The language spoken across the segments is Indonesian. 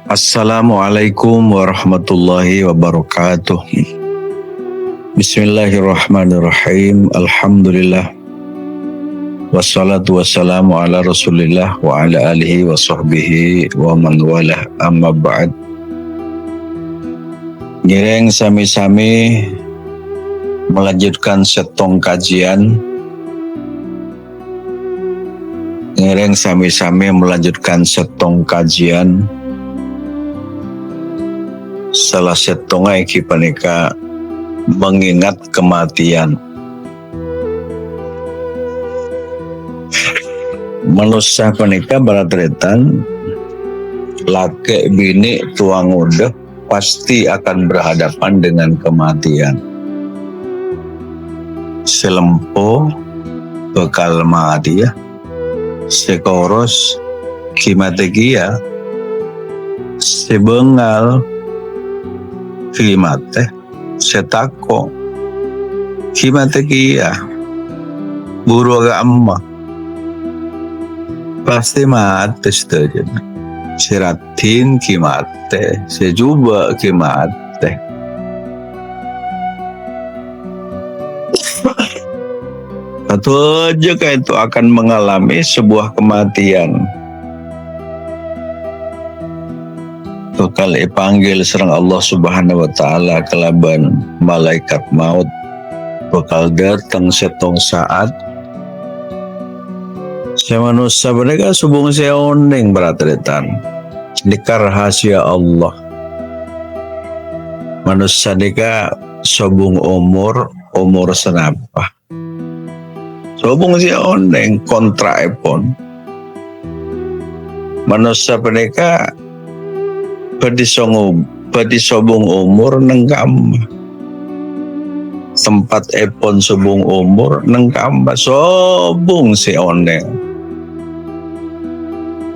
Assalamualaikum warahmatullahi wabarakatuh. Bismillahirrahmanirrahim. Alhamdulillah. Wassalatu wassalamu ala rasulillah wa ala alihi wa sahbihi wa man walah, amma ba'd. Ngireng sami-sami melanjutkan setong kajian. Ngireng sami-sami melanjutkan setong kajian. Salah setongnya kipanika mengingat kematian. Manusia panika baratretan laki bini tuang udah pasti akan berhadapan dengan kematian. Selempo bekal mati ya, sekoros kimategia, sebengal kimate, setako kimategia, buru agama pasti mati saja. Siratin kimate, sejuba kimate. Atau aja itu akan mengalami sebuah kematian. Bakal dipanggil serang Allah Subhanahu wa taala kelaban malaikat maut. Bakal datang setong saat. Saya manusia mereka subung saya oneng beratretan. Dikar rahasia Allah. Manusia dika subung umur senapa. Subung saya oneng kontra epon. Manusia mereka Padi sobung umur nenggam. Tempat epon sobung umur nenggam. Sobung si oneng.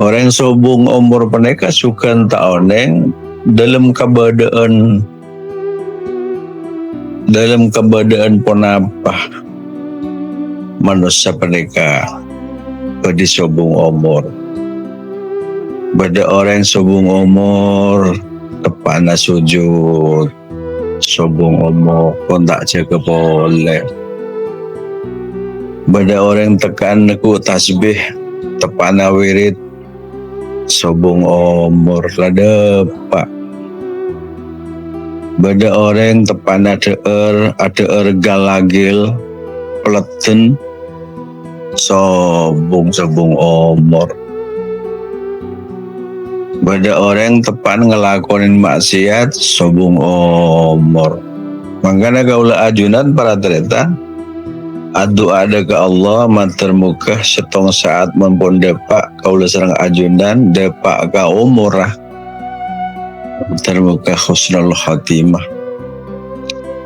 Orang sobung umur peneka sukan tak oneng dalam keadaan penapa manusia peneka padi sobung umur. Bada orang sobung umur tepana sujud, sobung umur pun tak jaga boleh. Bada orang tekan neku tasbih tepana wirid, sobung umur lada pak. Bada orang tepana ada galagil peleten, sobung umur. Bada orang tepan ngelakonin maksiat sobung umur. Makanya kaulah ajunan para tereta adu ada ke Allah mater muka setong saat mampun depak kaulah serang ajunan depak ke umur mater muka husnul khatimah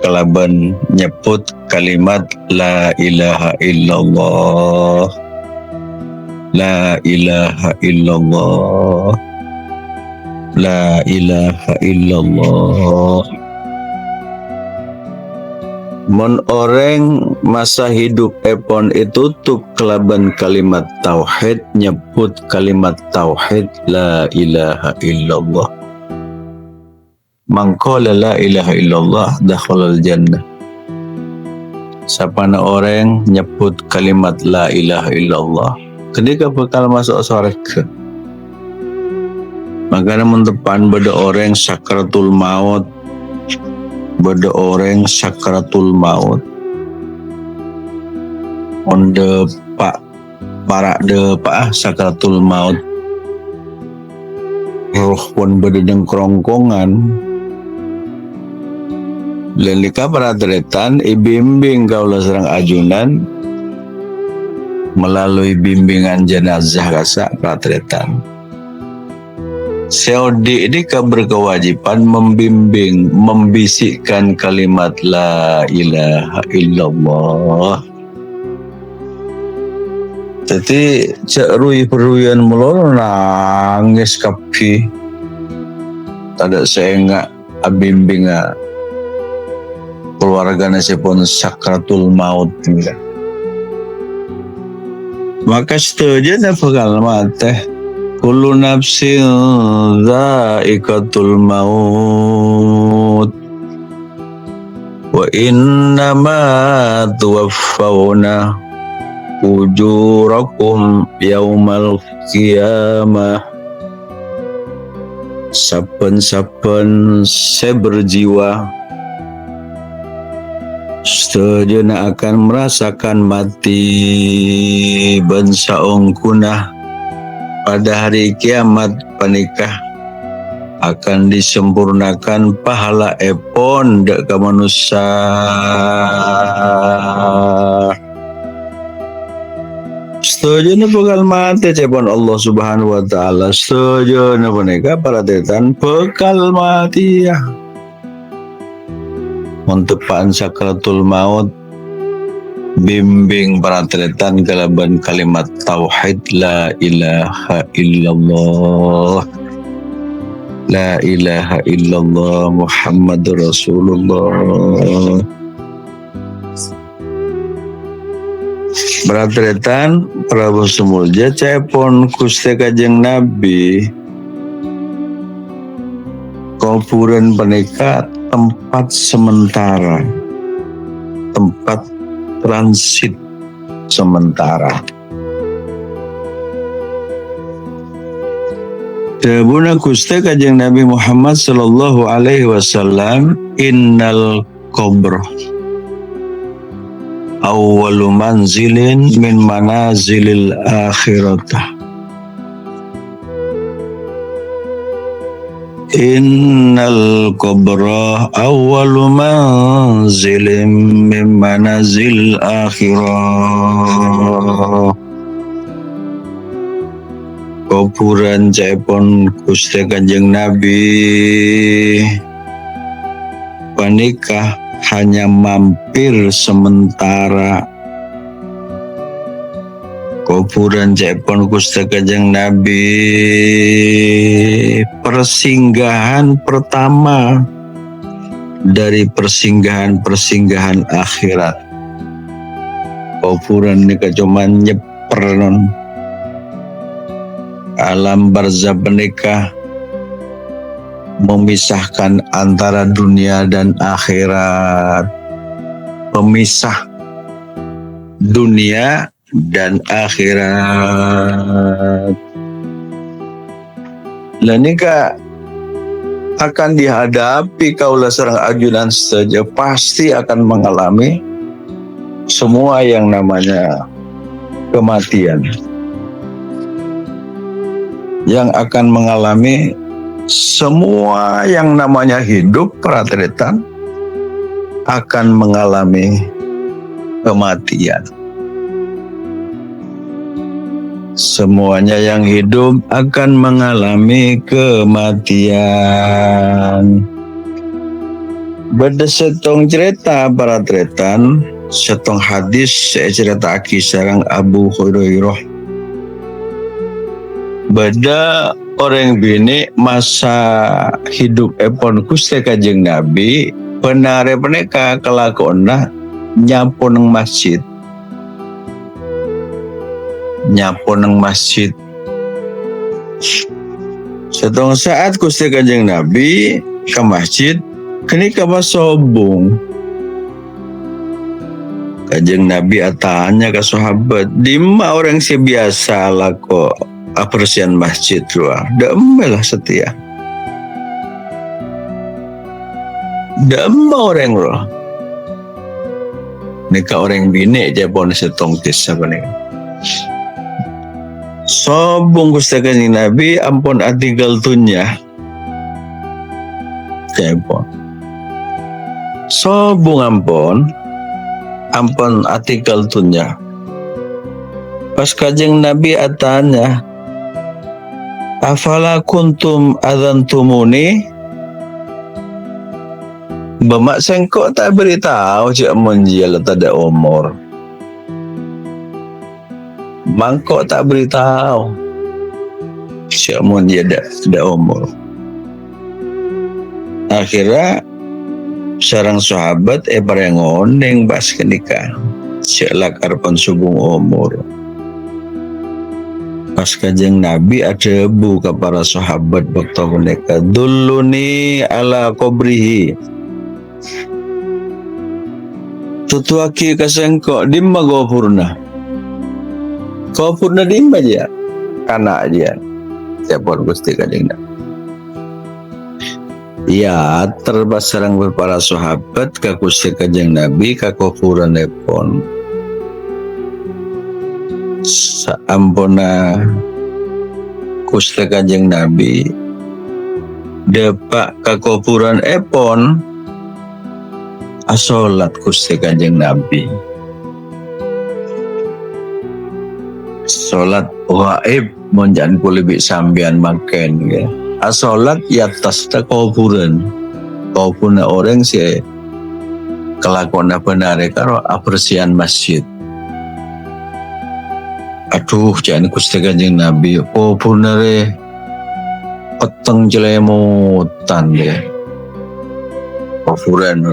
kelaban nyebut kalimat la ilaha illallah, la ilaha illallah, la ilaha illallah. Mon orang masa hidup epon itu tuh kelaban kalimat tauhid, nyebut kalimat tauhid la ilaha illallah. Mangkola la ilaha illallah dakhalal jannah. Sapana orang nyebut kalimat la ilaha illallah, ketika bakal masuk surga. Makanya mendepan beda orang sakratul maut, beda orang sakratul maut. Onde pak para de pak sakratul maut. Roh pun beda deng kerongkongan. Lelika para teretan ibimbing kaulah serang ajunan melalui bimbingan jenazah kasa para teretan. Seodi ini berkewajiban membimbing, membisikkan kalimat la ilaha illallah. Jadi cak rui-peruyan mulur nangis kapi. Tada saya enggak bimbing keluarganya sepon sakratul maut juga. Maka setuju na bakal mati kullu nafsin dha'iqatul maut wa innama tuwaffawna ujurakum yaumal qiyamah. Saben-saben saya berjiwa sedena akan merasakan mati bangsa ongkunah pada hari kiamat panikah akan disempurnakan pahala epon dek ka manusia. Setuju na bekal mati cepon Allah Subhanahu wa taala. Setuju na panika para tetan bekal mati ya. Montepaan sakratul maut bimbing para tetan kalaban kalimat tauhid la ilaha illallah. La ilaha illallah Muhammadur Rasulullah. Beratretan Prabu Sumulja cepon Gusti Kanjeng Nabi kuburan penika tempat sementara, tempat transit sementara. Dawuh Gusti Kanjeng Nabi Muhammad sallallahu alaihi wasallam, innal qabr awwalu manzilin min manazilil akhiratah. Innal qabra awwalu manzilin min manazilil akhirah. Kuburan cepon Gusti Kanjeng Nabi panikah hanya mampir sementara. Kuburan cepon Gusti Kanjeng Nabi persinggahan pertama dari persinggahan-persinggahan akhirat. Kuburan ini cuma nyeper non alam barzah menikah, memisahkan antara dunia dan akhirat, pemisah dunia dan akhirat. Lah nika akan dihadapi kaula sareng ajunan saja pasti akan mengalami semua yang namanya kematian, yang akan mengalami semua yang namanya hidup. Pratritan akan mengalami kematian. Semuanya yang hidup akan mengalami kematian. Beda setong cerita Pratritan, setong hadis saya cerita sareng Abu Hurairah. Beda orang bini masa hidup epon Gusti Kanjeng Nabi penare peneka kelakona nyapu nang masjid, nyapu nang masjid. Setong saat Gusti Kanjeng Nabi ke masjid kenika sobong. Kanjeng Nabi atanya ke sahabat, "Dima orang si biasa lah kok apresian masjid luar, lah setia. Dama orang loh. Nika orang bini aja pun setong kisah nih. Sobong Gusti Kanjeng Nabi ampun atigal tunya. Cepon. Sobong ampun atigal tunya. Pas Kanjeng Nabi atanya, afala kuntum adzantumuni, bamak sengkok tak beritahu cik menjial tak ada umur, mangkok tak beritahu cik menjial tak ada umur. Akhirnya sarang sahabat yang ngoneng bas kenika cik lakar pun subung umur. Pas Kanjeng Nabi ada buka para sahabat waktu mereka dulluni ala qabrihi. Tutuaki kasengko dimma gopurna. Gopurna dimma aja. Kana aja. Siapa Gusti Kanjeng Nabi. Ya, terbasarang para sahabat ka Gusti Kanjeng Nabi ka kufuranipun. Saampuna Gusti Kanjeng Nabi depak ka kufuran epon asolat Gusti Kanjeng Nabi. Salat gaib monjan kulibi sambian makan ya. Asolat ya atas kuburan. Kuburan orang si kelakuan benar karo apresian masjid. Aduh, jangan Gusti Kanjeng Nabi kuburan peteng jelemutan ya. Kuburan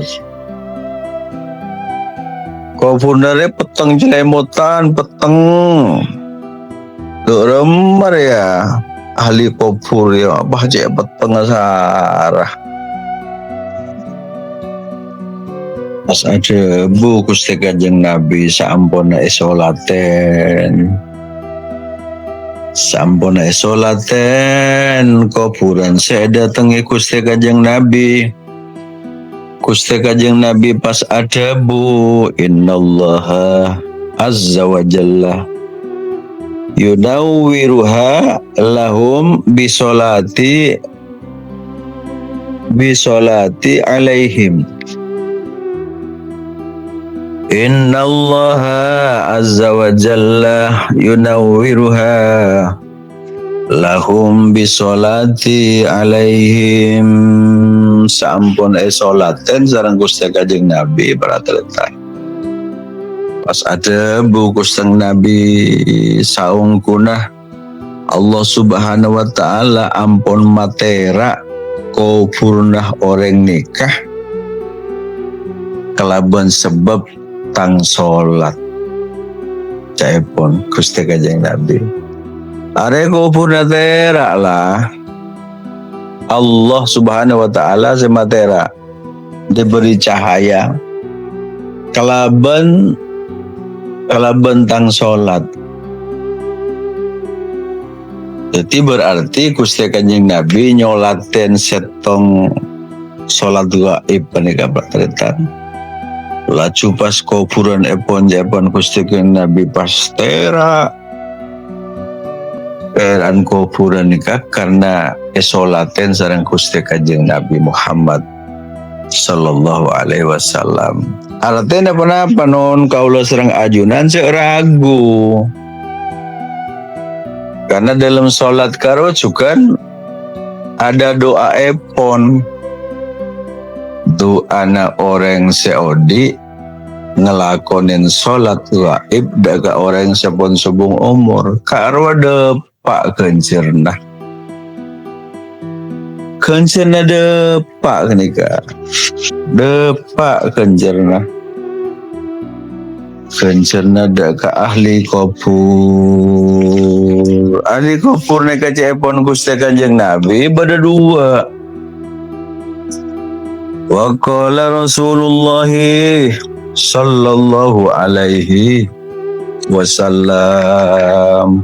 peteng jelemutan peteng. Tuh remar ya. Ahli kubur ya apa aja pengasarah pas ada bu Gusti Kanjeng Nabi sampuna isolaten kuburan saya datangi Gusti Kanjeng Nabi. Gusti Kanjeng Nabi pas ada bu innallaha azza wa jalla yunawwiruha lahum bisolati alaihim. Innallaha azza wa jalla yunawwiruha lahum bisolati alaihim. Sampun solaten sareng Gusti Kanjeng Nabi para terletak. Pas ada buku sang Nabi saung kunah Allah subhanahu wa ta'ala ampun matera kupurnah orang nikah kelaban sebab tang solat caipun Gusti Kanjeng Nabi are kupurnah tera lah Allah subhanahu wa ta'ala sematera diberi cahaya kelaban tang solat. Jadi berarti Gusti Kanjeng Nabi nyolaten setong solat gaib panika patretan. Laju pas kuburan epon Gusti Kanjeng Nabi pas tera peran kuburan nikah karena solaten sareng Gusti Kanjeng Nabi Muhammad sallallahu alaihi wasallam. Artinya apa non kaulah serang ajunan ragu. Karena dalam sholat karo juga ada doa epon. Doa na orang seodi ngelakonin sholat gaib daga orang sepon subung umur. Karo depak kencirna. Kencirna depak kenika. Depak kencerna deka ahli kubur neka cepon Gusti Kanjeng Nabi bada dua wa qala Rasulullah sallallahu alaihi wasallam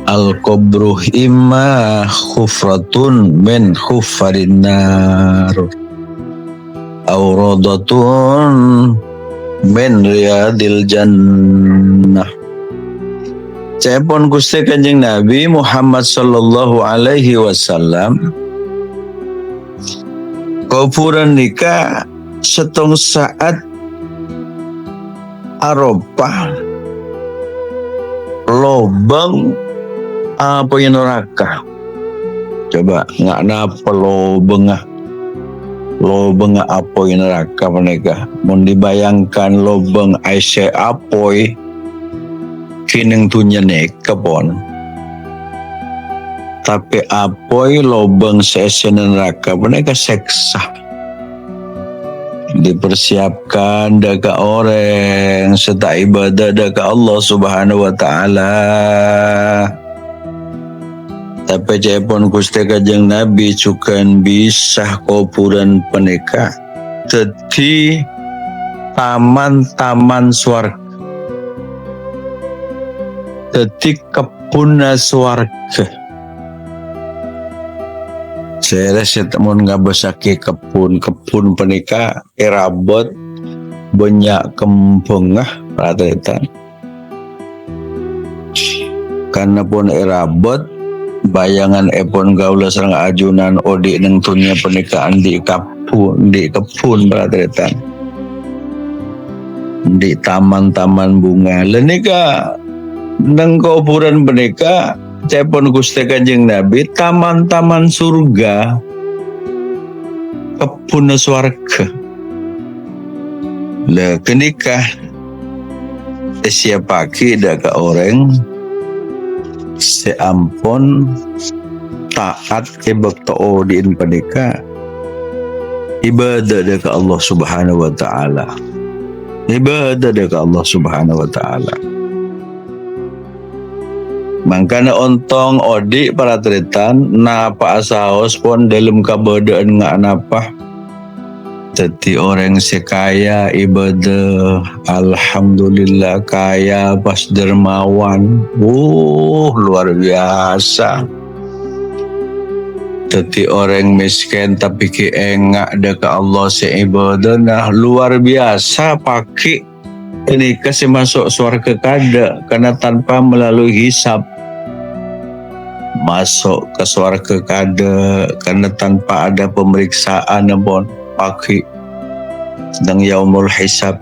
al-qabru imma khufratun min khuffarin nar aw radatun min riyadil jannah. Cepon Gusti Kanjeng Nabi Muhammad sallallahu alaihi wasallam kuburan nikah setong saat Arafah lobang apa yang neraka coba nggak napa lobengah apa yang neraka mereka mau dibayangkan lobeng Aisyah apoy kineng tunya neka pon tapi apoy lobeng sesen neraka mereka seksa dipersiapkan dekat orang serta ibadah dekat Allah Subhanahu wa taala. Tapi cepon Gusti Kanjeng Nabi cukan bisa kuburan peneka teti taman-taman swarga, teti kebun swarga. Saya temun ngabasake kebun penika irabot banyak kembengah pratetan. Karena pun irabot bayangan epon gaula sareng ajunan odi neng tunya pernikahan di kebun pratetan. Di taman-taman bunga. Lenika neng kuburan penika cepon Gusti Kanjeng Nabi taman-taman surga, kebun swarga. Lah kenikah siapaki daga orang seampun taat kebakto din penika ibadah daga Allah Subhanahu wa taala. Ibadah daga Allah Subhanahu wa taala. Mangkana ontong odi para tretan napa asaos pun dalam kabadaan nga napa jadi orang sekaya ibadah alhamdulillah kaya pas dermawan luar biasa. Jadi orang miskin tapi kiengak dekat Allah seibadah nah luar biasa pakai ini kasih masuk surga kada karena tanpa melalui hisab. Masuk ke surga kada karena tanpa ada pemeriksaan pun pakai sedang yaumul hisab.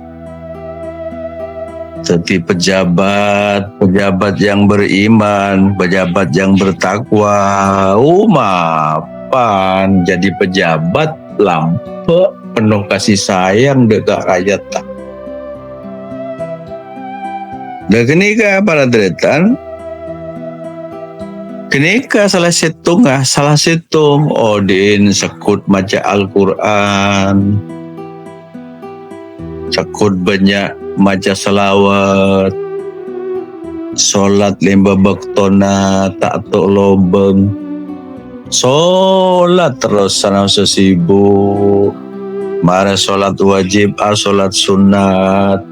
Jadi pejabat yang beriman, pejabat yang bertakwa, mapan jadi pejabat lampu penuh kasih sayang dekat rakyat. Dan kenika para tretan kenika salah satu odin sekut maca Al-Quran, sekut banyak maca salawat, solat limba baktona tak tok lobeng, solat terus sana sesibuk, mare solat wajib, solat sunat.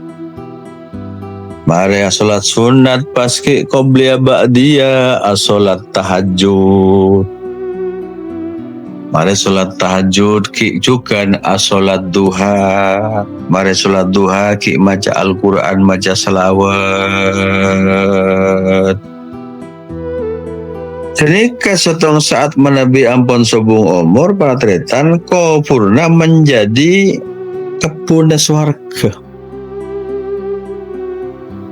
Mari salat sunat paski qobliya ba'diya salat tahajud. Mari salat tahajud ki juga salat duha. Mari salat duha ki maca Al-Quran, maca salawat. Ketika setong saat menabi ampun sobung umur para tretan kupurna menjadi kebun swarga.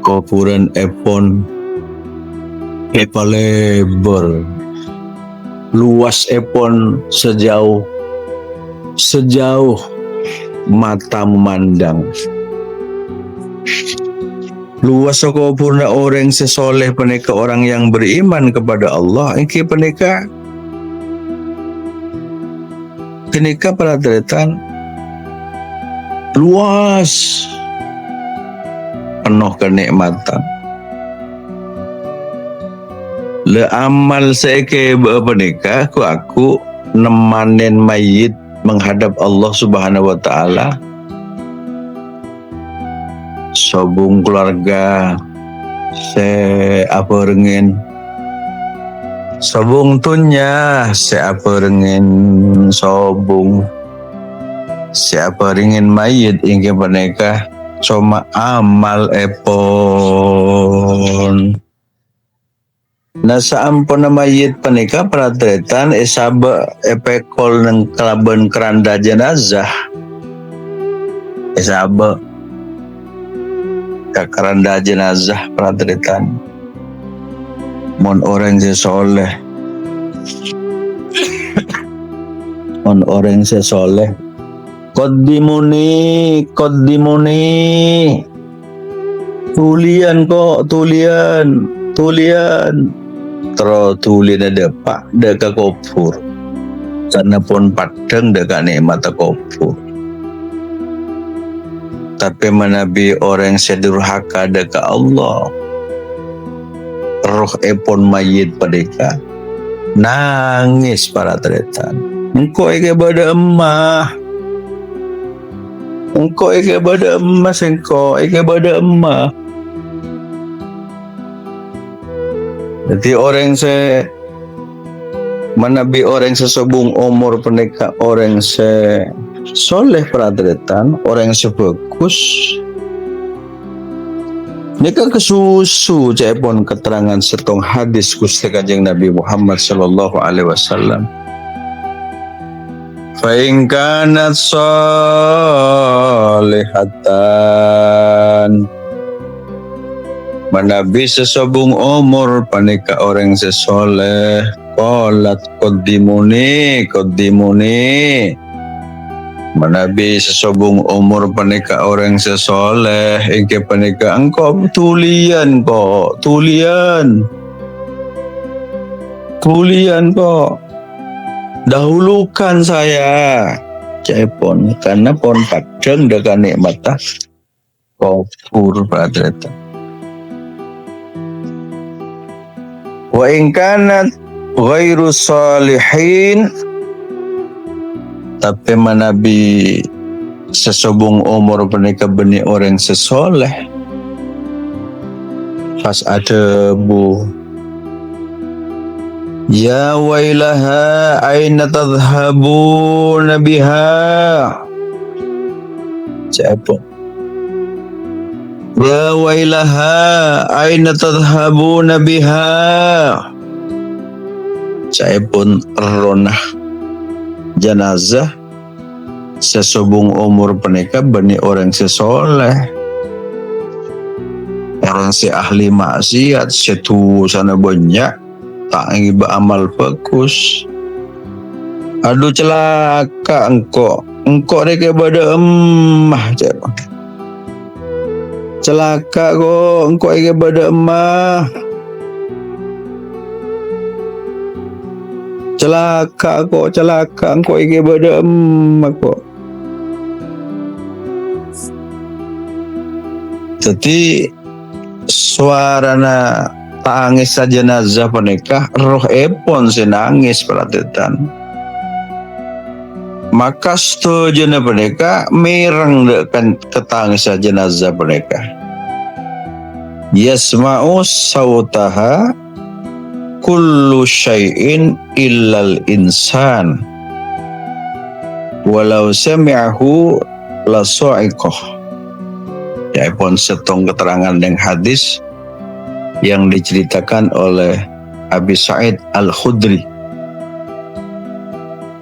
Kuburan epon lebar, luas epon sejauh mata memandang. Luas kuburan orang sesoleh peneka orang yang beriman kepada Allah. Ini peneka pada tretan luas penuh kenikmatan. Le amal saya ke bernikah aku nemanin mayit menghadap Allah Subhanahu wa taala. Sobung keluarga se apa rengin sobung tunya se apa rengin sobung siapa ringin mayit ingin menikah cuma amal epon. Nasa ampun mayit penikah pratretan esaba epekol neng kelaban keranda jenazah. Esaba ke keranda jenazah pratretan. Mon orang sesoleh. Mon orang sesoleh. Kodimuni tulian terus tulian ada pak dekat kubur karena pun padang dekat nikmat kubur tapi menabi orang sedurhaka dekat Allah, roh epon mayit padeka nangis para tretan. Engkau ike bada emah, engkau ike bada emas, engkau ike bada emah. Jadi orang se menabi orang sesobung umur pendeka, orang se soleh peradretan, orang se bagus. Nika kesusu cepon keterangan setong hadis Gusti Kanjeng Nabi Muhammad sallallahu alaihi wasallam. Fa in kanat salihatan, menabi sesobung umur panika orang sesoleh, qalat qaddimuni menabi sesobung umur panika orang sesoleh ike panika engkau tulian kok dahulukan saya cepon karena pon padang dengan nikmatah kufur padreta. Wa in kanat ghairu salihin, tapi menabi sesobung umur pernika beni orang sesoleh pas ada bu ya wailaha aina tadhhabuna biha, siapa ya wailaha aina tadhhabuna biha, saya pun ronah jenazah sesobung umur pernikah bani orang sesoleh, orang si ahli maksiat setu sana banyak tak ngiba amal bagus. Aduh celaka engkau reke bada emah celaka kok engkau reke bada emah. Celaka engkau ike bada emak kok. Jadi suarana tangis jenazah penikah roh epon senangis perhatian. Maka setuju penikah mireng dekan ketangis jenazah penikah. Yasma'u sautaha kullu syai'in illal insan walau sami'ahu la sa'iqah. Ya pun setong keterangan yang hadis yang diceritakan oleh Abi Sa'id Al-Khudri.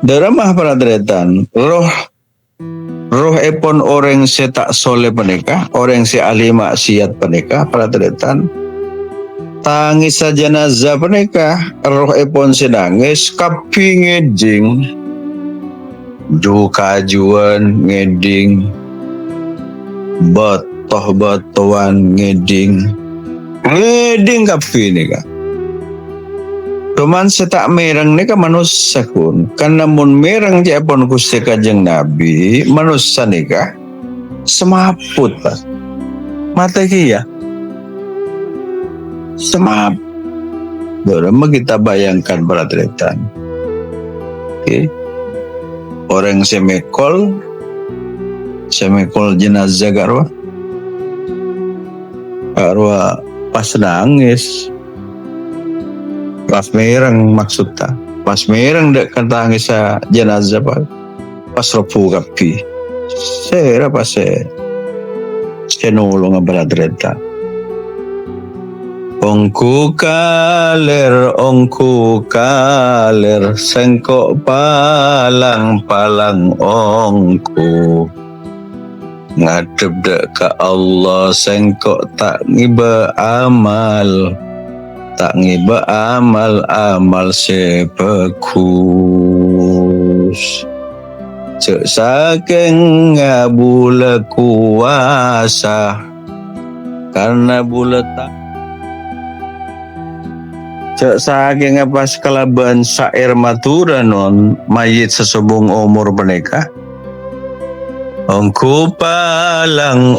Daramah paradretan roh epon orang se tak soleh penikah, orang se ahli maksiat penikah paradretan tangis jenazah penikah roh epon senangis kapi ngeding kajuan ngeding batoh-batohan ngeding kapi nika. Cuman setak mereng nika manusia kun kan namun mereng cepon Gusti Kanjeng Nabi manusia nika semaput pas mata kia semap. Berapa kita bayangkan perhatian. Okay. Orang semekol jenazah garwa pas nangis pas mereng maksudnya pas mereng dek tangis jenazah pas ropu kapi saya pas saya nolong perhatian. Ongku kaler sengkok palang ongku ngadep dek ke Allah sengkok tak ngiba amal sebagus cek saking ngabula kuasa karena buletak cek saking pas kalaban sair matura non mayit sesobung umur menikah ongku palang,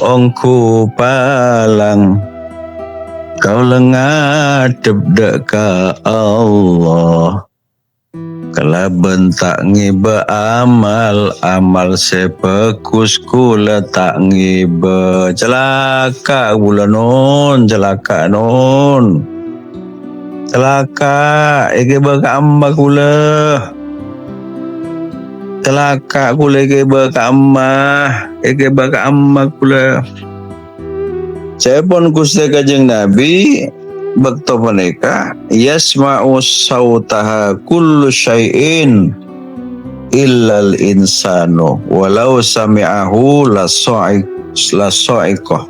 kau lengadep deka Allah. Kalaban tak ngiba amal sepekus kula tak ngiba. Celaka kula non, celaka non. Celaka ege baka amma kula. Celaka kula ege baka amma kula. Saya pun Gusti Kanjeng Nabi bakto paneka yasma'u sautaha kullu syai'in illal insanu walau sami'ahu la sa'iqah.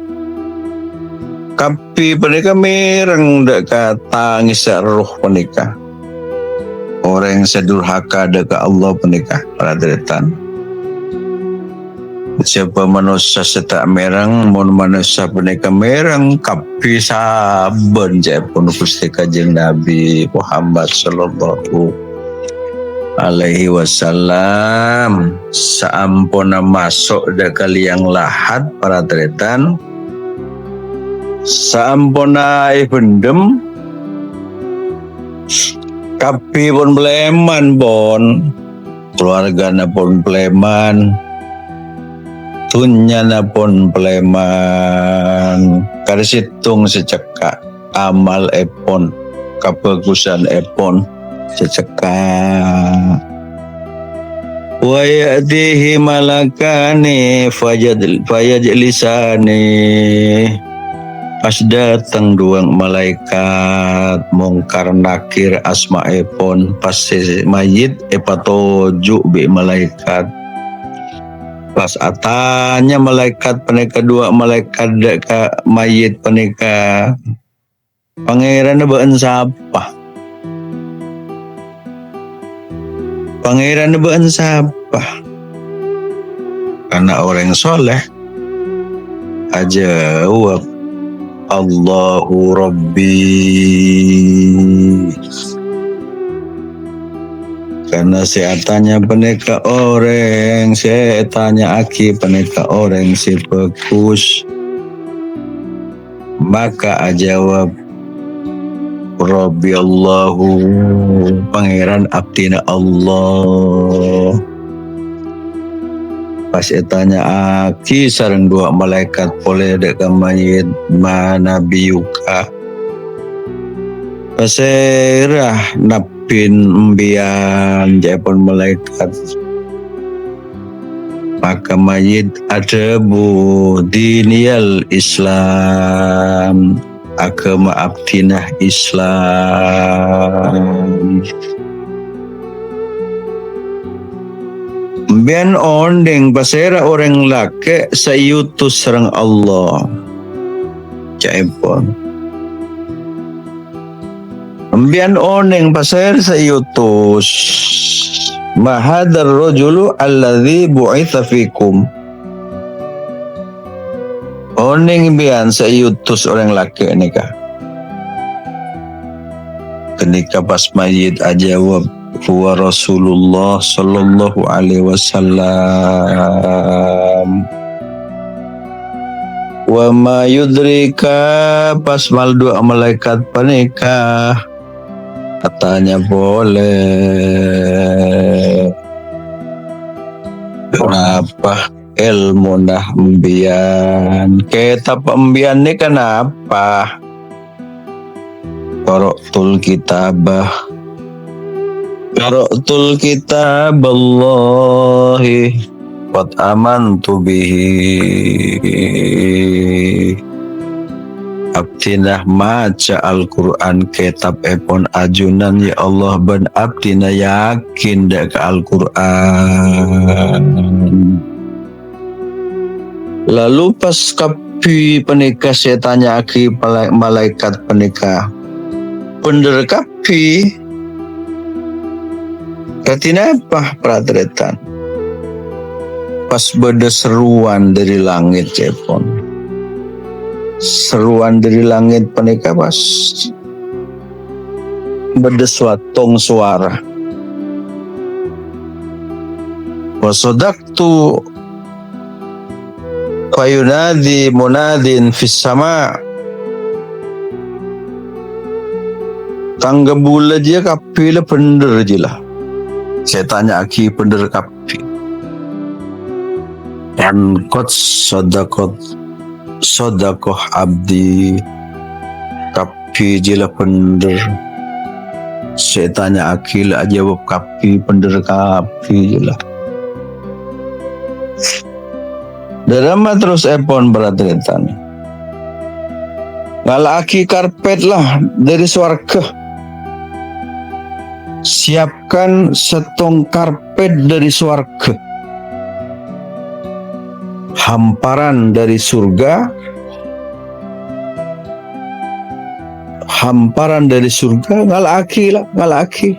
Kapi paneka mereng dak kata ngisa roh paneka. Orang sedurhaka dak Allah paneka radretan. Siapa manusia setak merang, mun manusia paneka merang, kapi saben pun Gusti Kanjeng Nabi Muhammad sallallahu alaihi wasallam. Saampuna masuk dak kaliang lahat para tretan, saampuna pendem, kapi pun bleman bon, keluargana pun bleman, tunyana pun peleman, karisitung secekak, amal epon, kebagusan epon secekak. Wa ya'tihi malakani fayajlisani. Pas datang dua malaikat mungkar nakir asma epon, pas mayit epatoju bi malaikat. Pas atanya malaikat paneka dua malaikat deka mayit paneka pangeran baan siapa? Pangeran baan siapa? Karena orang soleh aja jawab Allahu Rabbi. Karena seatanya peneka orang, seatanya aki peneka orang si pekus, maka ajawab Rabbi Allahu, pangeran abdina Allah. Pas etanya aki sareng dua malaikat boleh deka mayit mana biuka. Paserah napin embian japon malaikat. Maka mayit adabu diniyal Islam, agama abdinah Islam. Bian ondeng pasera orang laki sayutus serang Allah. Caipon. Bian ondeng pasera sayutus. Mahadar rajulu alladhi bu'itha fikum. Ondeng bian sayutus orang laki nikah. Ketika pas mayit ajawab huwa Rasulullah sallallahu alaihi wasallam. Wa ma yudrika, pas mal dua malaikat panikah katanya boleh. Kenapa ilmu nah embian? Kitab embian ini kenapa? Qara'tul kitabah, qara'tul kitab Allahi qad amantu bihi. Abdinah maca Al-Quran kitab epon ajunan ya Allah ben abdina yakin dak Al-Quran. Lalu pas kapi penikah saya tanya aki malaikat penikah bener kapi katina apa pratretan pas beda seruan dari langit cepon. Seruan dari langit penikah pas beda suatong suara. Wasodaktu fayunadi munadin fis sama, tangga bula dia kapi lah pender je lah. Saya tanya aki pender kapi. And kot sodakoh abdi, kapi je lah pender. Saya tanya aki lah jawab kapi pender kapi je lah. Darama terus epon beratretan. Ngala aki karpet lah dari swarga. Siapkan setong karpet dari swarga, hamparan dari surga, hamparan dari surga. Ngalaki lah, ngalaki.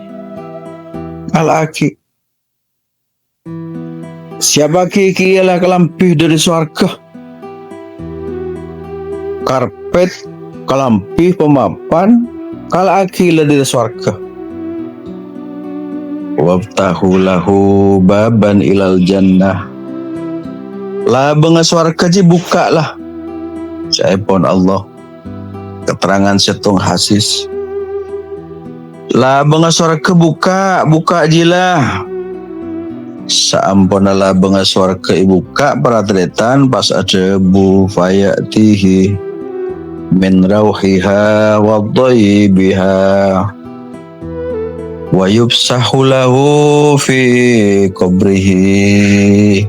Siapa ki ialah kelampih dari swarga, karpet kelampih pemapan, ngalaki lah dari swarga. Waftahu lahu baban ilal jannah, lah benga swarga je buka lah. Saya pun Allah keterangan setong hasis, lah benga swarga buka je lah. Saampun lah benga swarga buka peratretan pas ada bu fayatihi min rauhiha wa dhaybiha wa yubsahu lahu fi qabrihi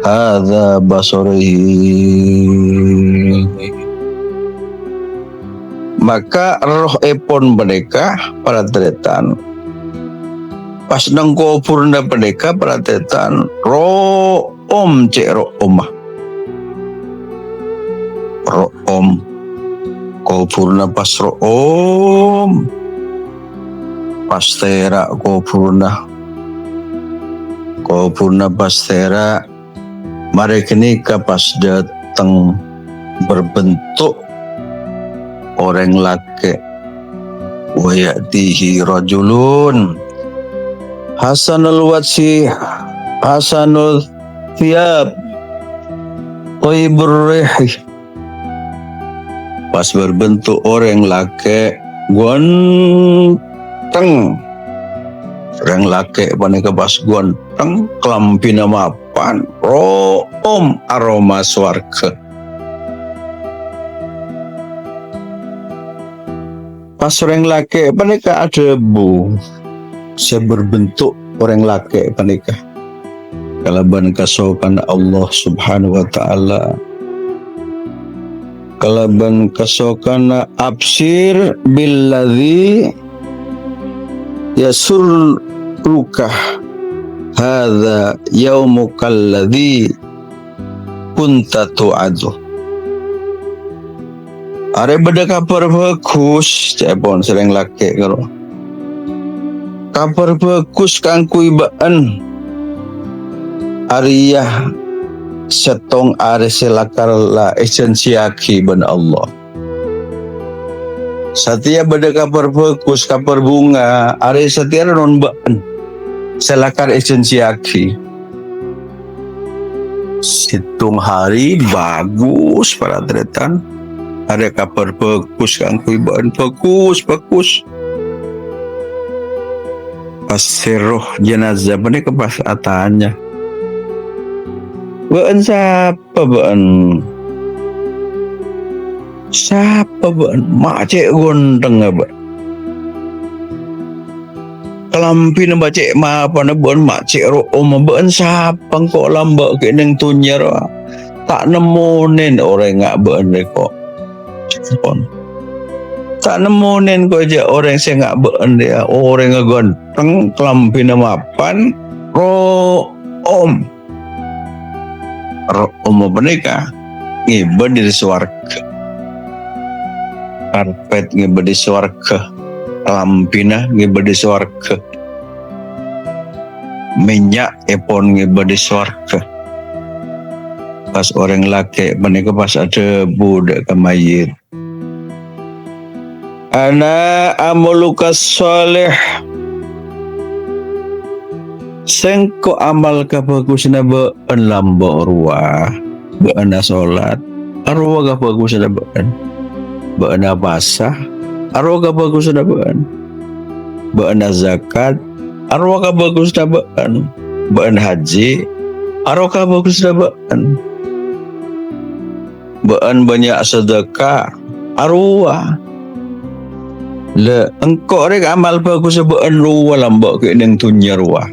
hadza basarihi. Maka roh epon mereka peratretan pas nang kupurna mereka peratretan roh cek roh omah roh om kupurna pas roh om pastera kupurna pastera mereka nikah pas datang berbentuk orang laki, wa ya'tihi rajulun hasanul wajhi hasanul thiyab thayyibur rih. Pas berbentuk orang laki gonteng, orang laki panika pas gonteng kelampina mapan room aroma swarga. Pas orang laki panika ada bu, saya berbentuk orang laki panika kalaban kasokan Allah subhanahu wa ta'ala, kalaban kasokan absir billadhi yasurruka hadza yaumukal ladzi kunta tu'adu. Are beda kabar bagus, cepon sering laki karo. Kabar bagus kangku ibaan. Ariyah setong are selakar la esensiaki ben Allah. Satia beda kabar bagus, kabar bunga, are satia non baan. Selakar esensiaki. Situng hari bagus para tretan. Ada kabar bagus kangku ibaan bagus. Pas seroh jenazah bani kepas atanya. Baan siapa baan? Mak cek gondeng apa? Kelampi na cek ma apa na baan mak cek roh oma baan siapa kok lambak ke neng tunyar tak nemonin orang ngak baan kok. Tak nemonin kok aja orang saya ngak baan dia orang ngeganteng kelampi na mapan roh om menikah ngibad di swarga, karpet ngibad di swarga, lampina ngibad di swarga, minyak epon ngibad di swarga. Pas orang laki menikah pas ada budak kemayit, ana amulukas soleh sengko amal kabagus na baan lamba ruah beana sholat, arwah bagus ada beana basah, arwah bagus ada beana zakat, arwah bagus ada beana haji, arwah bagus ada bean banyak sedekah, arwah le engkau rek amal bagus bean ruwa lambak ke neng tunya ruwa.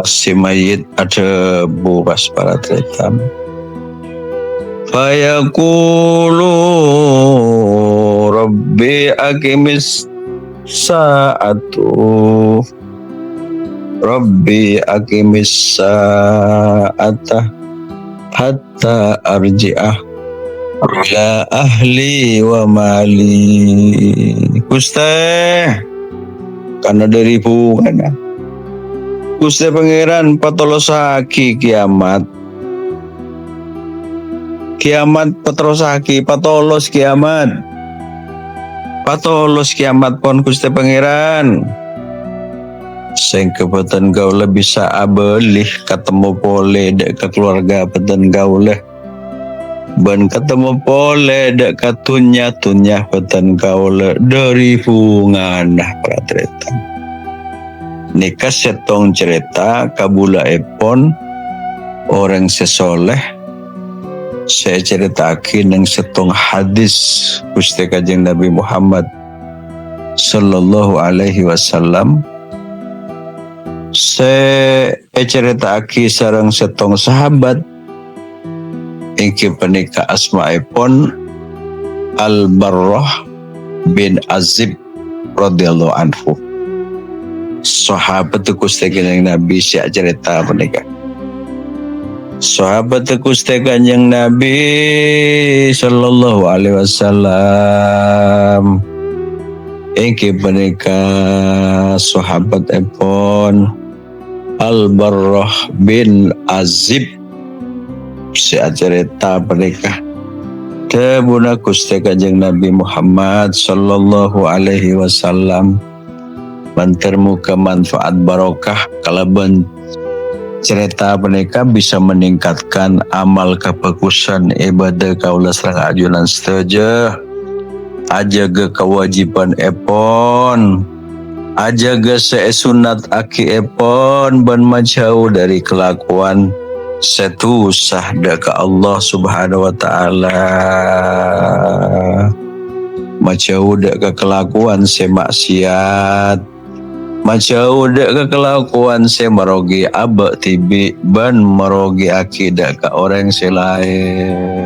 Si mayit ada buras para tretam. Fayaqulu Rabbi aqimis sa'atu, Rabbi aqimis sa'ata hatta arji'ah ila ahli wa mali. Gusti karena dari bukan Gusti Pangeran patolosaki kiamat patolosaki patolos kiamat pon Gusti Pangeran sing kebetulan gaula bisa abelih ketemu pole dek ke keluarga peten gaula ben ketemu pole dek ke tunya peten gaula dari bunganah pratretan nikah setong cerita kabula epon orang sesoleh saya ceritakan yang setong hadis Gusti Kanjeng Nabi Muhammad sallallahu alaihi wasallam. Saya ceritakan sareng setong sahabat ingki penika asma'ipun Al-Barrah bin Azib radhiyallahu anhu. Sahabat Gusti Kanjeng Nabi sia cerita penika. Sahabat Gusti Kanjeng Nabi sallallahu alaihi wasallam ingki penika sahabat ipun Al-Barrah bin Azib si cerita mereka tebuna Gusti Kanjeng Nabi Muhammad sallallahu alaihi wasallam mantermuka manfaat barokah kalaban cerita mereka bisa meningkatkan amal kebagusan ibadah kaula sareng ajunan setuju ajaga kewajiban epon ajaga sesunat aki epon ban majauh dari kelakuan setusah deka Allah subhanahu wa ta'ala majauh deka kelakuan semaksiat majauh deka kelakuan merogi abak tibi ban merogi aki deka orang selain